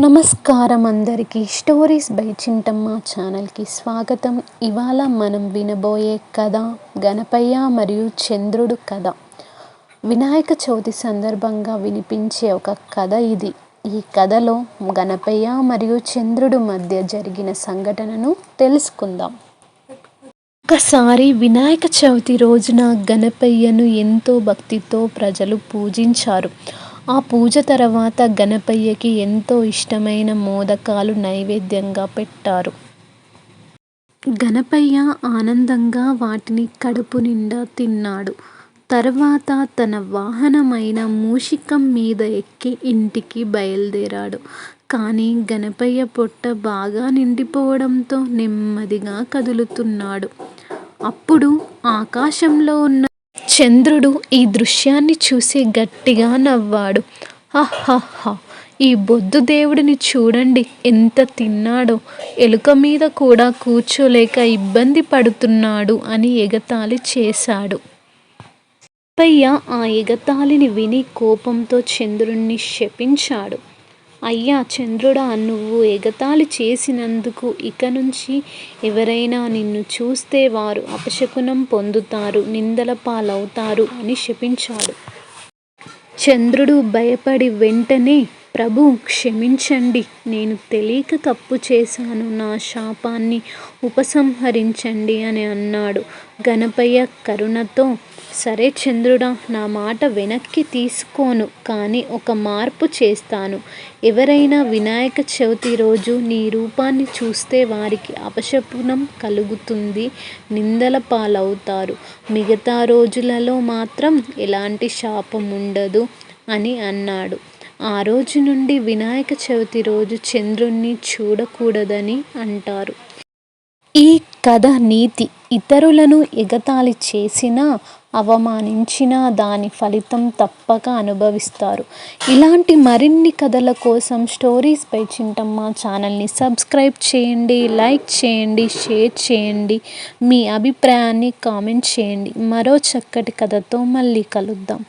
నమస్కారం అందరికీ. Stories by చింటమ్మ ఛానల్కి స్వాగతం. ఇవాళ మనం వినబోయే కథ గణపయ్య మరియు చంద్రుడు కథ. వినాయక చవితి సందర్భంగా వినిపించే ఒక కథ ఇది. ఈ కథలో గణపయ్య మరియు చంద్రుడు మధ్య జరిగిన సంఘటనను తెలుసుకుందాం. ఒకసారి వినాయక చవితి రోజున గణపయ్యను ఎంతో భక్తితో ప్రజలు పూజించారు. ఆ పూజ తర్వాత గణపయ్యకి ఎంతో ఇష్టమైన మోదకాలు నైవేద్యంగా పెట్టారు. గణపయ్య ఆనందంగా వాటిని కడుపు నిండా తిన్నాడు. తర్వాత తన వాహనమైన మూషికం మీద ఎక్కి ఇంటికి బయలుదేరాడు. కానీ గణపయ్య పొట్ట బాగా నిండిపోవడంతో నెమ్మదిగా కదులుతున్నాడు. అప్పుడు ఆకాశంలో ఉన్న చంద్రుడు ఈ దృశ్యాన్ని చూసి గట్టిగా నవ్వాడు. హహహ, ఈ బొద్దు దేవుడిని చూడండి, ఎంత తిన్నాడో, ఎలుక మీద కూడా కూర్చోలేక ఇబ్బంది పడుతున్నాడు అని ఎగతాళి చేశాడు. గణపయ్య ఆ ఎగతాళిని విని కోపంతో చంద్రుణ్ణి శపించాడు. అయ్యా చంద్రుడా, నువ్వు ఎగతాళి చేసినందుకు ఇక నుంచి ఎవరైనా నిన్ను చూస్తే వారు అపశకునం పొందుతారు, నిందల పాలవుతారు అని శపించాడు. చంద్రుడు భయపడి వెంటనే, ప్రభు క్షమించండి, నేను తెలియక తప్పు చేశాను, నా శాపాన్ని ఉపసంహరించండి అని అన్నాడు. గణపయ్య కరుణతో, సరే చంద్రుడా, నా మాట వెనక్కి తీసుకోను, కానీ ఒక మార్పు చేస్తాను. ఎవరైనా వినాయక చవితి రోజు నీ రూపాన్ని చూస్తే వారికి అపశకునం కలుగుతుంది, నిందల పాలవుతారు. మిగతా రోజులలో మాత్రం ఎలాంటి శాపం ఉండదు అని అన్నాడు. ఆ రోజు నుండి వినాయక చవితి రోజు చంద్రుణ్ణి చూడకూడదని అంటారు. ఈ కథ నీతి: ఇతరులను ఎగతాళి చేసినా, అవమానించినా దాని ఫలితం తప్పక అనుభవిస్తారు. ఇలాంటి మరిన్ని కథల కోసం స్టోరీస్ బై చింటమ్మ ఛానల్ని సబ్స్క్రైబ్ చేయండి, లైక్ చేయండి, షేర్ చేయండి, మీ అభిప్రాయాన్ని కామెంట్ చేయండి. మరో చక్కటి కథతో మళ్ళీ కలుద్దాం.